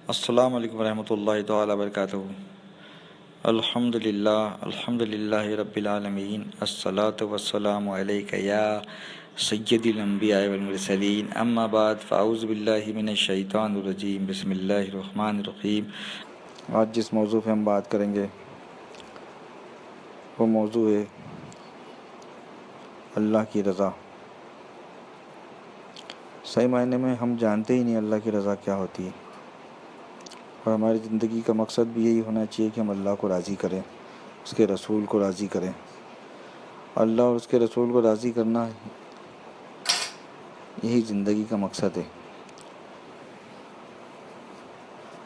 السلام علیکم ورحمۃ اللہ تعالی وبرکاتہ۔ الحمد للہ رب العالمین، الصلاۃ والسلام علیک یا سید الانبیاء والمرسلین، اما بعد فاعوذ باللہ من الشیطان الرجیم، بسم اللہ الرحمن الرحیم۔ آج جس موضوع پہ ہم بات کریں گے وہ موضوع ہے اللہ کی رضا۔ صحیح معنی میں ہم جانتے ہی نہیں اللہ کی رضا کیا ہوتی ہے، اور ہماری زندگی کا مقصد بھی یہی ہونا چاہیے کہ ہم اللہ کو راضی کریں، اس کے رسول کو راضی کریں۔ اللہ اور اس کے رسول کو راضی کرنا یہی زندگی کا مقصد ہے۔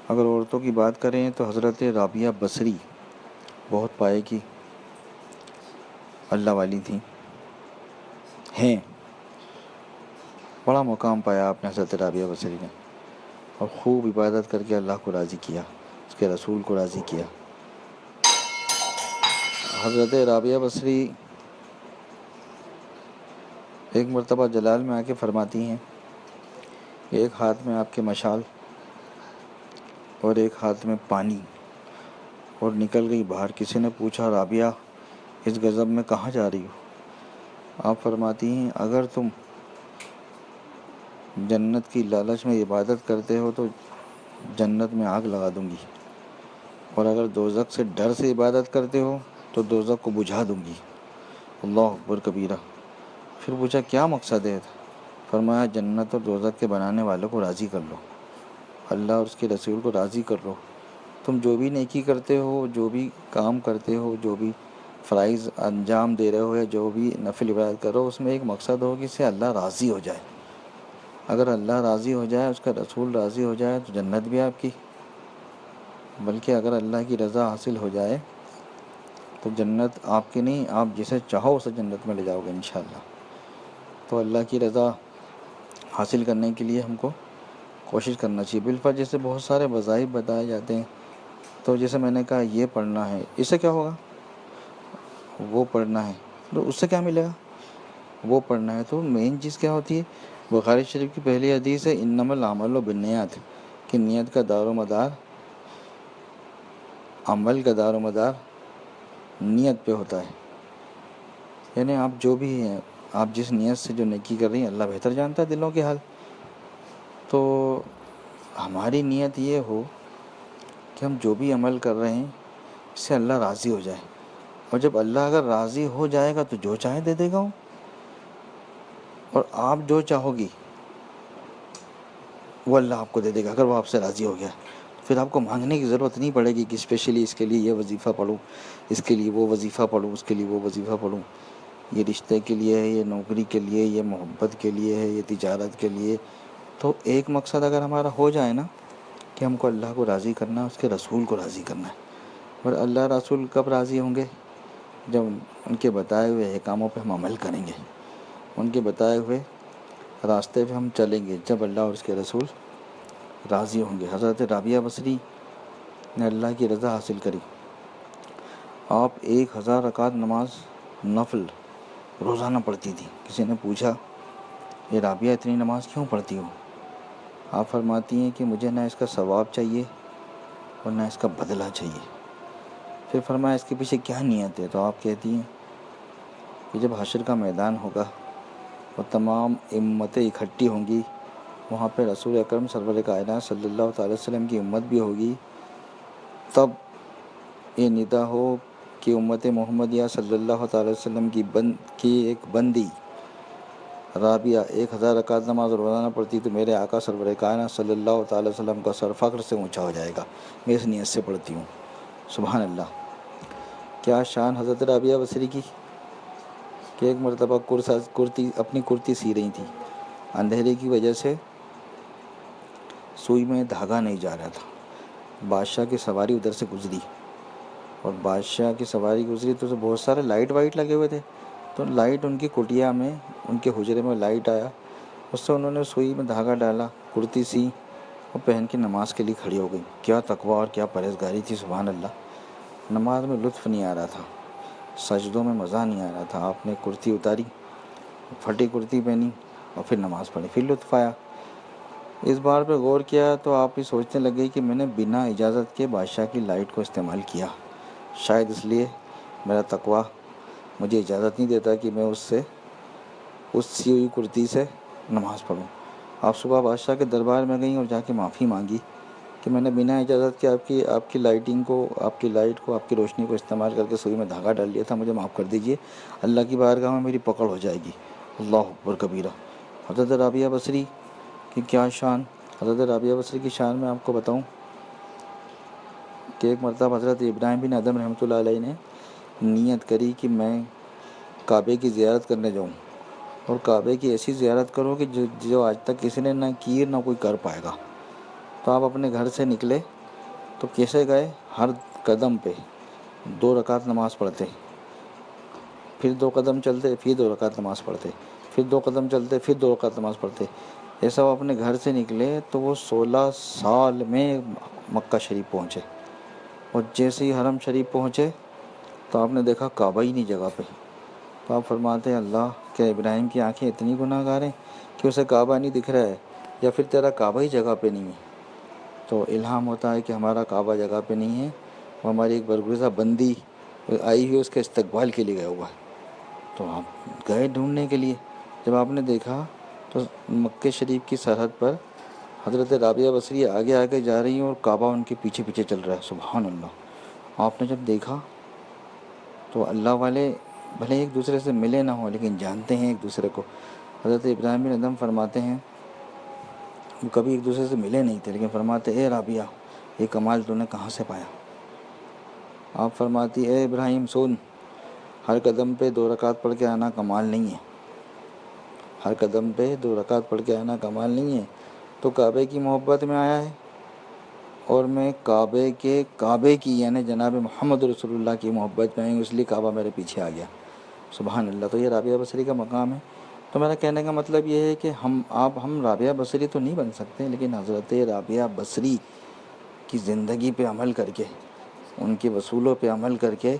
اگر عورتوں کی بات کریں تو حضرت رابعہ بصری بہت پائے کی اللہ والی تھیں، ہیں، بڑا مقام پایا آپ نے حضرت رابعہ بصری نے، اور خوب عبادت کر کے اللہ کو راضی کیا، اس کے رسول کو راضی کیا۔ حضرت رابعہ بصری ایک مرتبہ جلال میں آ کے فرماتی ہیں کہ ایک ہاتھ میں آپ کے مشال اور ایک ہاتھ میں پانی، اور نکل گئی باہر۔ کسی نے پوچھا رابعہ اس غضب میں کہاں جا رہی ہو؟ آپ فرماتی ہیں اگر تم جنت کی لالچ میں عبادت کرتے ہو تو جنت میں آگ لگا دوں گی، اور اگر دوزخ سے ڈر سے عبادت کرتے ہو تو دوزخ کو بجھا دوں گی۔ اللہ اکبر کبیرہ۔ پھر پوچھا کیا مقصد ہے؟ فرمایا جنت اور دوزخ کے بنانے والوں کو راضی کر لو، اللہ اور اس کے رسول کو راضی کر لو۔ تم جو بھی نیکی کرتے ہو، جو بھی کام کرتے ہو، جو بھی فرائض انجام دے رہے ہو، یا جو بھی نفل عبادت کرو، اس میں ایک مقصد ہو کہ اس سے اللہ راضی ہو جائے۔ اگر اللہ راضی ہو جائے، اس کا رسول راضی ہو جائے تو جنت بھی آپ کی، بلکہ اگر اللہ کی رضا حاصل ہو جائے تو جنت آپ کی نہیں، آپ جسے چاہو اسے جنت میں لے جاؤ گے انشاءاللہ۔ تو اللہ کی رضا حاصل کرنے کے لیے ہم کو کوشش کرنا چاہیے۔ بالفرض جیسے بہت سارے وظائف بتائے جاتے ہیں، تو جیسے میں نے کہا یہ پڑھنا ہے، اس سے کیا ہوگا؟ وہ پڑھنا ہے تو اس سے کیا ملے گا؟ وہ پڑھنا ہے۔ تو مین چیز کیا ہوتی ہے؟ بخاری شریف کی پہلی حدیث ہے انما الاعمال بالنیات، کہ نیت کا دار و مدار، عمل کا دار و مدار نیت پہ ہوتا ہے۔ یعنی آپ جو بھی ہیں، آپ جس نیت سے جو نیکی کر رہی ہیں، اللہ بہتر جانتا ہے دلوں کے حال۔ تو ہماری نیت یہ ہو کہ ہم جو بھی عمل کر رہے ہیں اس سے اللہ راضی ہو جائے، اور جب اللہ اگر راضی ہو جائے گا تو جو چاہے دے دے گا وہ، اور آپ جو چاہو گی وہ اللہ آپ کو دے دے گا اگر وہ آپ سے راضی ہو گیا۔ پھر آپ کو مانگنے کی ضرورت نہیں پڑے گی کہ اسپیشلی اس کے لیے یہ وظیفہ پڑھوں، اس کے لیے وہ وظیفہ پڑھوں، اس کے لیے وہ وظیفہ پڑھوں۔ یہ رشتے کے لیے ہے، یہ نوکری کے لیے، یہ محبت کے لیے ہے، یہ تجارت کے لیے۔ تو ایک مقصد اگر ہمارا ہو جائے نا کہ ہم کو اللہ کو راضی کرنا ہے، اس کے رسول کو راضی کرنا ہے، اور اللہ رسول کب راضی ہوں گے؟ جب ان کے بتائے ہوئے احکاموں پہ ہم عمل کریں گے، ان کے بتائے ہوئے راستے پہ ہم چلیں گے، جب اللہ اور اس کے رسول راضی ہوں گے۔ حضرت رابعہ بصری نے اللہ کی رضا حاصل کری۔ آپ 1000 رکعت نماز نفل روزانہ پڑھتی تھی۔ کسی نے پوچھا یہ رابعہ اتنی نماز کیوں پڑھتی ہو؟ آپ فرماتی ہیں کہ مجھے نہ اس کا ثواب چاہیے اور نہ اس کا بدلہ چاہیے۔ پھر فرمایا اس کے پیچھے کیا نیت ہے؟ تو آپ کہتی ہیں کہ جب حشر کا میدان ہوگا اور تمام امتیں اکٹھی ہوں گی، وہاں پہ رسول اکرم سرور کائنات صلی اللہ تعالی وسلم کی امت بھی ہوگی، تب یہ ندا ہو کہ امت محمدیہ صلی اللہ تعالی وسلم کی ایک بندی رابعہ 1000 رکعت نماز روزانہ پڑھتی تو میرے آقا سرور کائنات صلی اللہ تعالی وسلم کا سر فخر سے اونچا ہو جائے گا، میں اس نیت سے پڑھتی ہوں۔ سبحان اللہ، کیا شان حضرت رابعہ بصری کی کہ ایک مرتبہ اپنی کرتی سی رہی تھی، اندھیرے کی وجہ سے سوئی میں دھاگا نہیں جا رہا تھا، بادشاہ کی سواری ادھر سے گزری، اور بادشاہ کی سواری گزری تو بہت سارے لائٹ وائٹ لگے ہوئے تھے، تو لائٹ ان کی کٹیا میں، ان کے حجرے میں لائٹ آیا، اس سے انہوں نے سوئی میں دھاگا ڈالا، کرتی سی اور پہن کے نماز کے لیے کھڑی ہو گئی۔ کیا تقویٰ اور کیا پرہیزگاری تھی، سبحان اللہ۔ نماز میں لطف نہیں آ رہا تھا، سجدوں میں مزہ نہیں آ رہا تھا، آپ نے کرتی اتاری، پھٹی کرتی پہنی اور پھر نماز پڑھی، پھر لطف آیا۔ اس بار پہ غور کیا تو آپ بھی سوچنے لگے کہ میں نے بنا اجازت کے بادشاہ کی لائٹ کو استعمال کیا، شاید اس لیے میرا تقویٰ مجھے اجازت نہیں دیتا کہ میں اس سی ہوئی کرتی سے نماز پڑھوں۔ آپ صبح بادشاہ کے دربار میں گئیں اور جا کے معافی مانگی کہ میں نے بنا اجازت کے آپ کی لائٹنگ کو، آپ کی لائٹ کو، آپ کی روشنی کو استعمال کر کے سوئی میں دھاگا ڈال لیا تھا، مجھے معاف کر دیجیے، اللہ کی بارگاہ میں میری پکڑ ہو جائے گی۔ اللہ اکبر کبیرہ۔ حضرت رابعہ بصری کی کیا شان! حضرت رابعہ بصری کی شان میں آپ کو بتاؤں کہ ایک مرتبہ حضرت ابراہیم بن ادم رحمۃ اللہ علیہ نے نیت کری کہ میں کعبے کی زیارت کرنے جاؤں، اور کعبے کی ایسی زیارت کرو کہ جو آج تک کسی نے نہ کی نہ کوئی کر پائے گا۔ تو آپ اپنے گھر سے نکلے تو کیسے گئے؟ ہر قدم پہ 2 رکعت نماز پڑھتے، پھر 2 قدم چلتے، پھر 2 رکعت نماز پڑھتے، پھر 2 قدم چلتے، پھر 2 رکعت نماز پڑھتے۔ ایسا وہ اپنے گھر سے نکلے تو وہ 16 سال میں مکہ شریف پہنچے، اور جیسے ہی حرم شریف پہنچے تو آپ نے دیکھا کعبہ ہی نہیں جگہ پہ۔ تو آپ فرماتے ہیں اللہ، کیا ابراہیم کی آنکھیں اتنی گناہ گار ہیں کہ اسے کعبہ نہیں دکھ رہا ہے، یا پھر تیرا کعبہ ہی جگہ پہ نہیں ہے؟ تو الہام ہوتا ہے کہ ہمارا کعبہ جگہ پہ نہیں ہے، وہ ہماری ایک برگزیدہ بندی آئی ہوئی اس کے استقبال کے لیے گیا ہوا ہے۔ تو آپ گئے ڈھونڈنے کے لیے، جب آپ نے دیکھا تو مکہ شریف کی سرحد پر حضرت رابعہ بصری آگے آگے جا رہی ہیں اور کعبہ ان کے پیچھے پیچھے چل رہا ہے۔ سبحان اللہ۔ آپ نے جب دیکھا تو اللہ والے بھلے ایک دوسرے سے ملے نہ ہوں لیکن جانتے ہیں ایک دوسرے کو۔ حضرت ابراہیم بن ادم فرماتے ہیں، وہ کبھی ایک دوسرے سے ملے نہیں تھے لیکن فرماتے اے رابعہ، یہ کمال تو نے کہاں سے پایا؟ آپ فرماتی اے ابراہیم سن، ہر قدم پہ 2 رکعت پڑھ کے آنا کمال نہیں ہے، ہر قدم پہ 2 رکعت پڑھ کے آنا کمال نہیں ہے، تو کعبے کی محبت میں آیا ہے، اور میں کعبے کی یعنی جناب محمد رسول اللہ کی محبت میں آئی ہوں، اس لیے کعبہ میرے پیچھے آ گیا۔ سبحان اللہ۔ تو یہ رابعہ بصری کا مقام ہے۔ تو میرا کہنے کا مطلب یہ ہے کہ ہم رابعہ بصری تو نہیں بن سکتے، لیکن حضرت رابعہ بصری کی زندگی پہ عمل کر کے، ان کے اصولوں پہ عمل کر کے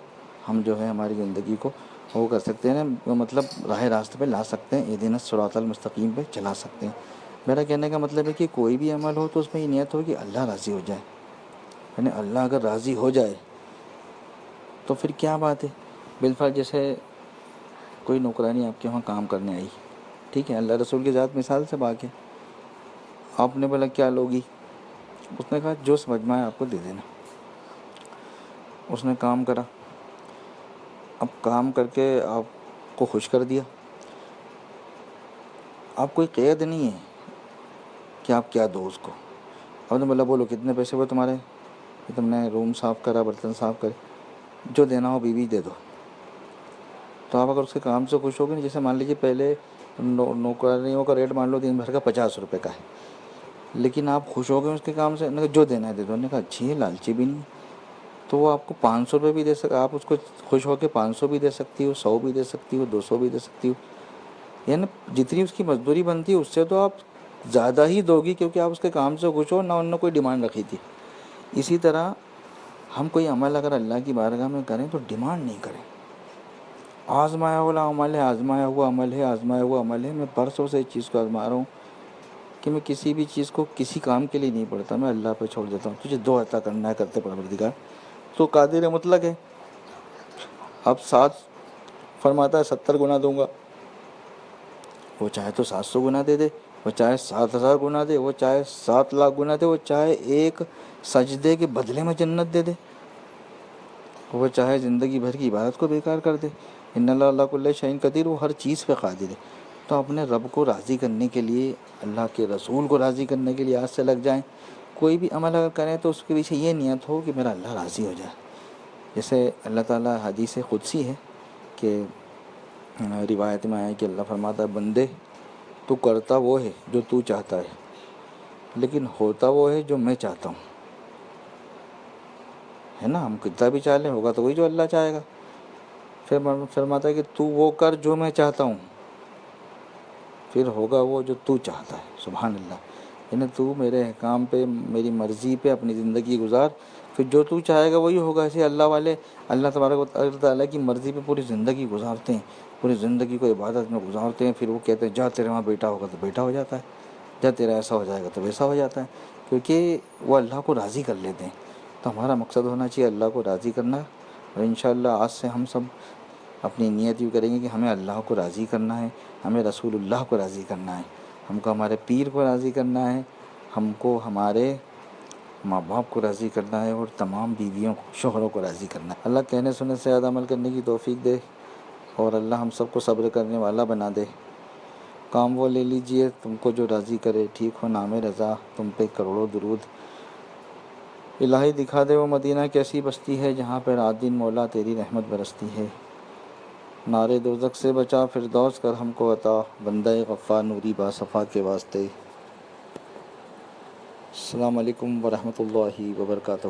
ہم جو ہے ہماری زندگی کو وہ کر سکتے ہیں، مطلب راہ راست پہ لا سکتے ہیں، اہدنا الصراط المستقیم پہ چلا سکتے ہیں۔ میرا کہنے کا مطلب ہے کہ کوئی بھی عمل ہو تو اس میں یہ نیت ہو کہ اللہ راضی ہو جائے، یعنی اللہ اگر راضی ہو جائے تو پھر کیا بات ہے۔ بالفرض جیسے کوئی نوکرانی آپ کے وہاں کام کرنے آئی، ٹھیک ہے، اللہ رسول کی ذات مثال سے باقی ہے، آپ نے بولا کیا لوگی؟ اس نے کہا جو سمجھ میں آئے آپ کو دے دینا۔ اس نے کام کرا، اب کام کر کے آپ کو خوش کر دیا، آپ کوئی قید نہیں ہے کہ آپ کیا دو اس کو۔ آپ نے بولا بولو کتنے پیسے ہوئے تمہارے، کہ تم نے روم صاف کرا، برتن صاف کرے، جو دینا ہو بیوی دے دو۔ تو آپ اگر اس کے کام سے خوش ہو گے، جیسے مان لیجیے پہلے نوکریوں کا ریٹ مان لو دن بھر کا 50 روپے کا ہے، لیکن آپ خوش ہو گئے اس کے کام سے، جو دینا ہے دے دو۔ نے کہا اچھی ہے، لالچی بھی نہیں، تو وہ آپ کو 500 روپے بھی دے سکتا، آپ اس کو خوش ہو کے 500 بھی دے سکتی ہو، 100 بھی دے سکتی ہو، 200 بھی دے سکتی ہو، یعنی جتنی اس کی مزدوری بنتی ہے اس سے تو آپ زیادہ ہی دو گی، کیونکہ آپ اس کے کام سے خوش ہو، نہ انہوں نے کوئی ڈیمانڈ رکھی تھی۔ اسی طرح ہم کوئی عمل اگر اللہ کی بارگاہ میں کریں تو ڈیمانڈ نہیں کریں۔ آزمایا ہوا عمل ہے، آزمایا ہوا عمل ہے، آزمایا ہوا عمل ہے۔ میں برسوں سے اس چیز کو آزما رہا ہوں کہ میں کسی بھی چیز کو کسی کام کے لیے نہیں پڑھتا، میں اللہ پہ چھوڑ دیتا ہوں، تجھے دو عطا کرنا ہے کرتے پروردگار، تو قادر مطلق ہے۔ اب 7 فرماتا ہے 70 گنا دوں گا، وہ چاہے تو 700 گنا دے دے، وہ چاہے 7000 گنا دے، وہ چاہے 7 لاکھ گنا دے، وہ چاہے ایک سجدے کے بدلے میں جنت دے دے، وہ چاہے زندگی بھر کی عبادت کو بیکار کر دے۔ ان اللہ علی کل شیء قدیر، وہ ہر چیز پہ قادر ہے۔ تو اپنے رب کو راضی کرنے کے لیے، اللہ کے رسول کو راضی کرنے کے لیے آج سے لگ جائیں۔ کوئی بھی عمل اگر کریں تو اس کے پیچھے یہ نیت ہو کہ میرا اللہ راضی ہو جائے۔ جیسے اللہ تعالیٰ حدیث قدسی ہے کہ روایت میں آیا کہ اللہ فرماتا ہے بندے تو کرتا وہ ہے جو تو چاہتا ہے، لیکن ہوتا وہ ہے جو میں چاہتا ہوں، ہے نا، ہم کتنا بھی چاہ لیں ہوگا تو وہی جو اللہ چاہے گا۔ پھر فرماتا ہے کہ تو وہ کر جو میں چاہتا ہوں، پھر ہوگا وہ جو تو چاہتا ہے۔ سبحان اللہ، یعنی تو میرے احکام پہ، میری مرضی پہ اپنی زندگی گزار، پھر جو تو چاہے گا وہی ہوگا۔ ایسے اللہ والے اللہ تبارک و تعالیٰ کی مرضی پہ پوری زندگی گزارتے ہیں، پوری زندگی کو عبادت میں گزارتے ہیں، پھر وہ کہتے ہیں جا تیرے وہاں بیٹا ہوگا تو بیٹا ہو جاتا ہے۔ جب تیرا ایسا ہو جائے گا تو ویسا ہو جاتا ہے، کیونکہ وہ اللہ کو راضی کر لیتے ہیں۔ تو ہمارا مقصد ہونا چاہیے اللہ کو راضی کرنا، اور انشاءاللہ آج سے ہم سب اپنی نیت یوں کریں گے کہ ہمیں اللہ کو راضی کرنا ہے، ہمیں رسول اللہ کو راضی کرنا ہے، ہم کو ہمارے پیر کو راضی کرنا ہے، ہم کو ہمارے ماں باپ کو راضی کرنا ہے، اور تمام بیویوں کو، شوہروں کو راضی کرنا ہے۔ اللہ کہنے سننے سے زیادہ عمل کرنے کی توفیق دے، اور اللہ ہم سب کو صبر کرنے والا بنا دے۔ کام وہ لے لیجئے تم کو جو راضی کرے، ٹھیک ہو نام رضا، تم پہ کروڑوں درود۔ الہی دکھا دے وہ مدینہ کیسی بستی ہے، جہاں پہ رات دن مولا تیری رحمت برستی ہے۔ نارے دوزخ سے بچا، فردوس کر ہم کو عطا، بندہ غفار نوری باصفا کے واسطے۔ السلام علیکم ورحمۃ اللہ وبرکاتہ۔